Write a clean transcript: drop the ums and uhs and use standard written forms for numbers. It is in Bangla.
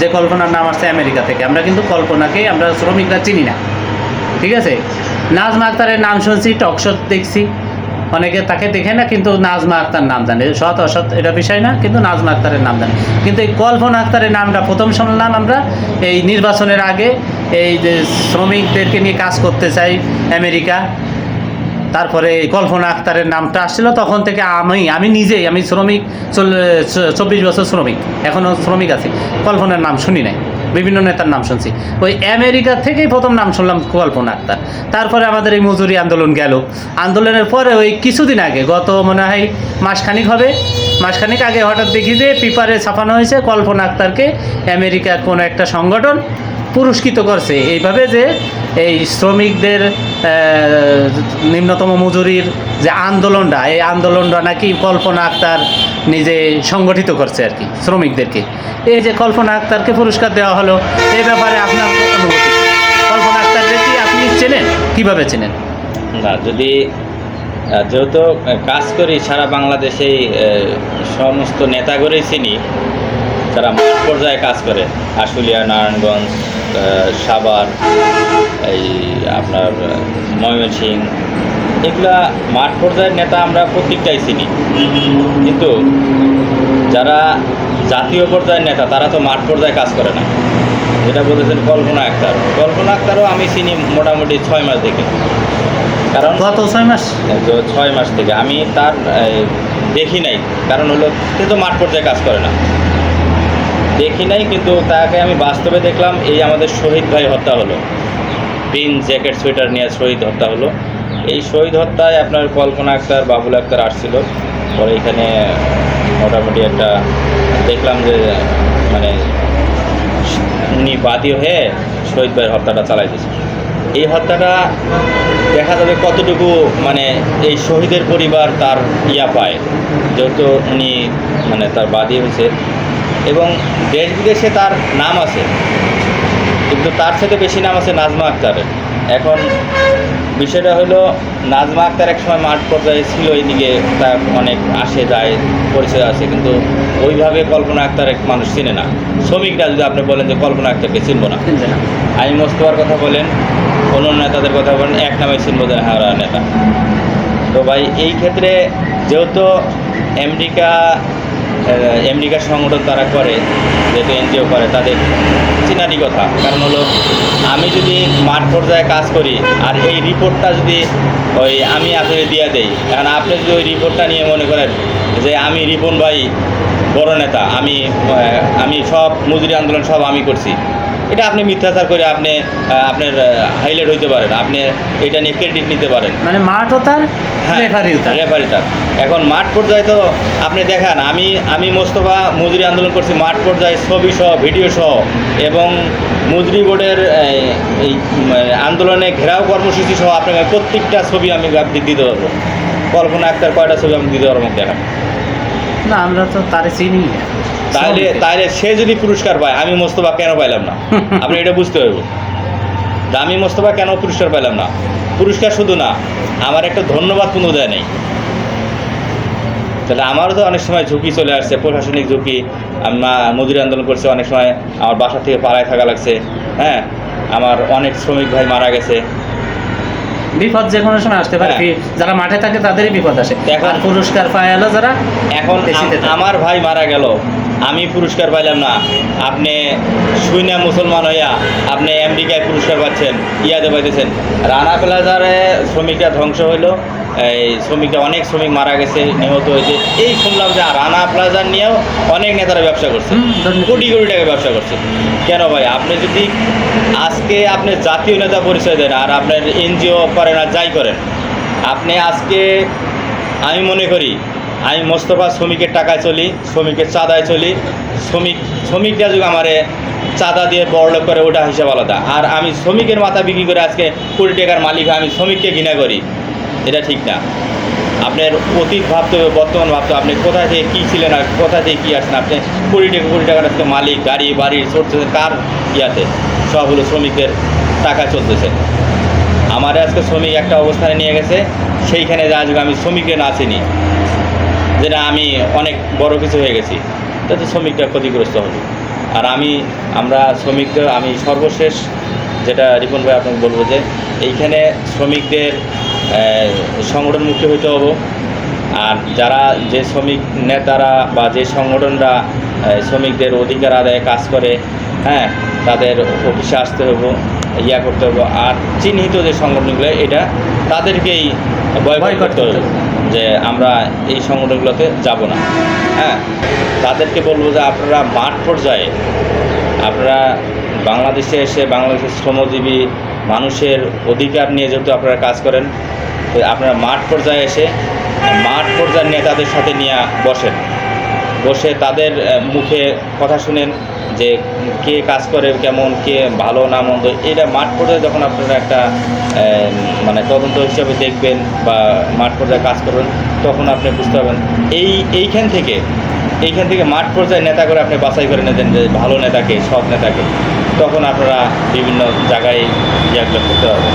যে কল্পনার নাম আসছে আমেরিকা থেকে, আমরা কিন্তু কল্পনাকে আমরা শ্রমিকরা চিনি না, ঠিক আছে। নাজমা আক্তারের নাম শুনছি, টকশো দেখছি, অনেকে তাকে দেখে না, কিন্তু নাজমা আক্তার নাম জানে, সৎ অসৎ এটা বিষয় না, কিন্তু নাজমা আক্তারের নাম জানে। কিন্তু এই কল্পনা আক্তারের নামটা প্রথম শুনলাম আমরা এই নির্বাচনের আগে, এই যে শ্রমিকদেরকে নিয়ে কাজ করতে চাই আমেরিকা, তারপরে এই কল্পনা আক্তারের নামটা আসছিল, তখন থেকে আমি নিজেই আমি শ্রমিক 24 বছর শ্রমিক, এখনও শ্রমিক আছি, কল্পনার নাম শুনি নাই, বিভিন্ন নেতার নাম শুনছি। ওই আমেরিকা থেকেই প্রথম নাম শুনলাম কল্পনা আক্তার। তারপরে আমাদের এই মজুরি আন্দোলন গেল, আন্দোলনের পরে ওই কিছুদিন আগে, গত মনে হয় মাসখানিক হবে, মাসখানিক আগে হঠাৎ দেখি যে পেপারে ছাপানো হয়েছে কল্পনা আক্তারকে আমেরিকার কোনো একটা সংগঠন পুরস্কৃত করছে এইভাবে যে এই শ্রমিকদের নিম্নতম মজুরির যে আন্দোলনটা, এই আন্দোলনটা নাকি কল্পনা আক্তার নিজে সংগঠিত করছে আর কি শ্রমিকদেরকে। এই যে কল্পনা আক্তারকে পুরস্কার দেওয়া হলো, এই ব্যাপারে আপনার অনুভূতি? কল্পনা আক্তারকে কি আপনি চেনেন, কীভাবে চেনেন? না, যদি যেহেতু কাজ করি সারা বাংলাদেশে, সমস্ত নেতাগণই চিনি যারা মাঠ পর্যায়ে কাজ করে, আশুলিয়া, নারায়ণগঞ্জ, সাভার, এই আপনার ময়মনসিংহ, এগুলা মাঠ পর্যায়ের নেতা আমরা প্রত্যেকটাই চিনি। কিন্তু যারা জাতীয় পর্যায়ের নেতা তারা তো মাঠ পর্যায়ে কাজ করে না। যেটা বলেছেন কল্পনা আক্তারও আমি চিনি মোটামুটি 6 মাস থেকে, কারণ গত 6 মাস 6 মাস থেকে আমি তার দেখি নাই, কারণ হলো সে তো মাঠ পর্যায়ে কাজ করে না, দেখি নাই। কিন্তু তাকে আমি বাস্তবে দেখলাম, এই আমাদের শহীদ ভাই হত্যা হলো, পিন জ্যাকেট সোয়েটার নিয়ে শহীদ হত্যা হলো। এই শহীদ হত্যায় আপনার কল্পনা আক্তার, বাবুল আক্তার আসছিল, পরে এখানে মোটামুটি একটা দেখলাম যে মানে উনি বাদী হয়ে শহীদ ভাইয়ের হত্যাটা চালাইতেছে। এই হত্যাটা দেখা যাবে কতটুকু মানে এই শহীদের পরিবার তার পায়, যেহেতু উনি মানে তার বাদী হয়েছে এবং দেশ বিদেশে তার নাম আছে, কিন্তু তার সাথে বেশি নাম আছে নাজমা আক্তারের। এখন বিষয়টা হলো, নাজমা আক্তার এক সময় মাঠ পর্যায়ে ছিল, এইদিকে তার অনেক আসে যায়, পরিচয় আছে, কিন্তু ওইভাবে কল্পনা আক্তার এক মানুষ চিনে না। শ্রমিকরা যদি আপনি বলেন যে কল্পনা আক্তারকে চিনবো না, আমি মোস্তফার কথা বলেন, অন্য নেতাদের কথা বলেন, এক নামে চিনবো যে হ্যাঁ নেতা। তো ভাই এই ক্ষেত্রে যেহেতু আমেরিকার সংগঠন তারা করে, যেহেতু এনজিও করে, তাদের চিনারি কথা। কারণ হলো আমি যদি মাঠ পর্যায়ে কাজ করি আর এই রিপোর্টটা যদি আমি আপনাকে দিয়ে দেই, কারণ আপনি যদি ওই রিপোর্টটা নিয়ে মনে করেন যে আমি রিপন ভাই বড় নেতা, আমি সব মজুরি আন্দোলন সব আমি করছি, এটা আপনি মিথ্যাচার করে আপনি আপনার হাইলাইট হইতে পারেন, আপনি এটা নিয়ে ক্রেডিট নিতে পারেন। মানে মাঠও তার, রেফারিটা। এখন মাঠ পর্যায়ে তো আপনি দেখান, আমি মোস্তফা মজুরি আন্দোলন করছি মাঠ পর্যায়ে, ছবি সহ, ভিডিও সহ, এবং মজুরি বোর্ডের এই আন্দোলনে ঘেরাও কর্মসূচি সহ আপনাকে প্রত্যেকটা ছবি আমি দিতে পারবো। কল্পনা আক্তার কয়টা ছবি আমি দিতে পারবো দেখান না, আমরা তো তারে চিনি। তাহলে সে যদি পুরস্কার পায়, আমি মোস্তফা কেন পাইলাম না? আপনি এটা বুঝতে পারবো, আমি মোস্তফা কেন পুরস্কার পাইলাম না। পুরস্কার শুধু না, আমার একটা ধন্যবাদ কোনো দেয় নেই। তাহলে আমারও তো অনেক সময় ঝুঁকি চলে আসছে, প্রশাসনিক ঝুঁকি। আমরা মজুরি আন্দোলন করছি, অনেক সময় আমার বাসা থেকে পাড়ায় থাকা লাগছে, হ্যাঁ, আমার অনেক শ্রমিক ভাই মারা গেছে। বিপদ যে কোনো সময় আসতে পারে, যারা মাঠে থাকে তাদেরই বিপদ আসে। এখন পুরস্কার পায় এলো যারা, এখন আমার ভাই মারা গেল, আমি পুরস্কার পাইলাম না, আপনি শুইনা মুসলমান হইয়া আপনি আমেরিকায় পুরস্কার পাচ্ছেন, ইয়াদে পাইতেছেন। রানা প্লাজারে শ্রমিকরা ধ্বংস হইলো, এই শ্রমিকরা অনেক শ্রমিক মারা গেছে, নিহত হয়েছে। এই শুনলাম যে রানা প্লাজার নিয়েও অনেক নেতারা ব্যবসা করছে, কোটি কোটি টাকা ব্যবসা করছে। কেন ভাই? আপনি যদি আজকে আপনি জাতীয় নেতা পরিচয় দেন আর আপনার এনজিও করেন আর যাই করেন, আপনি আজকে, আমি মনে করি আমি মোস্তফা শ্রমিকের টাকায় চলি, শ্রমিকের চাঁদায় চলি, শ্রমিকরা যদি আমারে চাঁদা দিয়ে বড়লোক করে, ওটা হিসাব আলাদা। আর আমি শ্রমিকের মাথা বিক্রি করে আজকে কোটি টাকার মালিক, আমি শ্রমিককে ঘৃণা করি, এটা ঠিক না। আপনার অতীত ভাবতে হবে, বর্তমান ভাবতে হবে, আপনি কোথায় থেকে কী ছিলেন আর কোথায় থেকে কী আসছেন। আপনি কোটি টাকার আজকে মালিক, গাড়ি বাড়ি চড়তেছেন, কার ইয়াতে? সব হলো শ্রমিকদের টাকায় চলতেছে। আমার আজকে শ্রমিক একটা অবস্থানে নিয়ে গেছে, সেইখানে যা আজকে আমি শ্রমিককে না চিনি, যেটা আমি অনেক বড় কিছু হয়ে গেছি, তাতে শ্রমিকটা ক্ষতিগ্রস্ত হবে। আর আমরা শ্রমিকদের আমি সর্বশেষ যেটা রিপন ভাই আপনাকে বলবো যে এইখানে শ্রমিকদের সংগঠনমুখী হইতে হবে। আর যারা যে শ্রমিক নেতারা বা যে সংগঠনরা শ্রমিকদের অধিকার আদায়ে কাজ করে, হ্যাঁ, তাদের অফিসে আসতে হবে, করতে হবে। আর চিহ্নিত যে সংগঠনগুলো এটা তাদেরকেই বয়কট করতে হবে, যে আমরা এই সংগঠনগুলোতে যাব না। হ্যাঁ, তাদেরকে বলবো যে আপনারা মাঠ পর্যায়ে আপনারা বাংলাদেশে এসে বাংলাদেশের শ্রমজীবী মানুষের অধিকার নিয়ে যেহেতু আপনারা কাজ করেন, তো আপনারা মাঠ পর্যায়ে এসে মাঠ পর্যায়ের নেতাদের সাথে নিয়ে বসে তাদের মুখে কথা শুনেন যে কে কাজ করে কেমন, কে ভালো না মন্দ। এটা মাঠ পর্যায়ে যখন আপনারা একটা মানে তদন্ত হিসাবে দেখবেন বা মাঠ পর্যায়ে কাজ করবেন, তখন আপনি বুঝতে পারবেন এইখান থেকে মাঠ পর্যায়ে নেতা করে আপনি বাছাই করে নিতেন যে ভালো নেতাকে, সৎ নেতাকে, তখন আপনারা বিভিন্ন জায়গায় করতে পারবেন।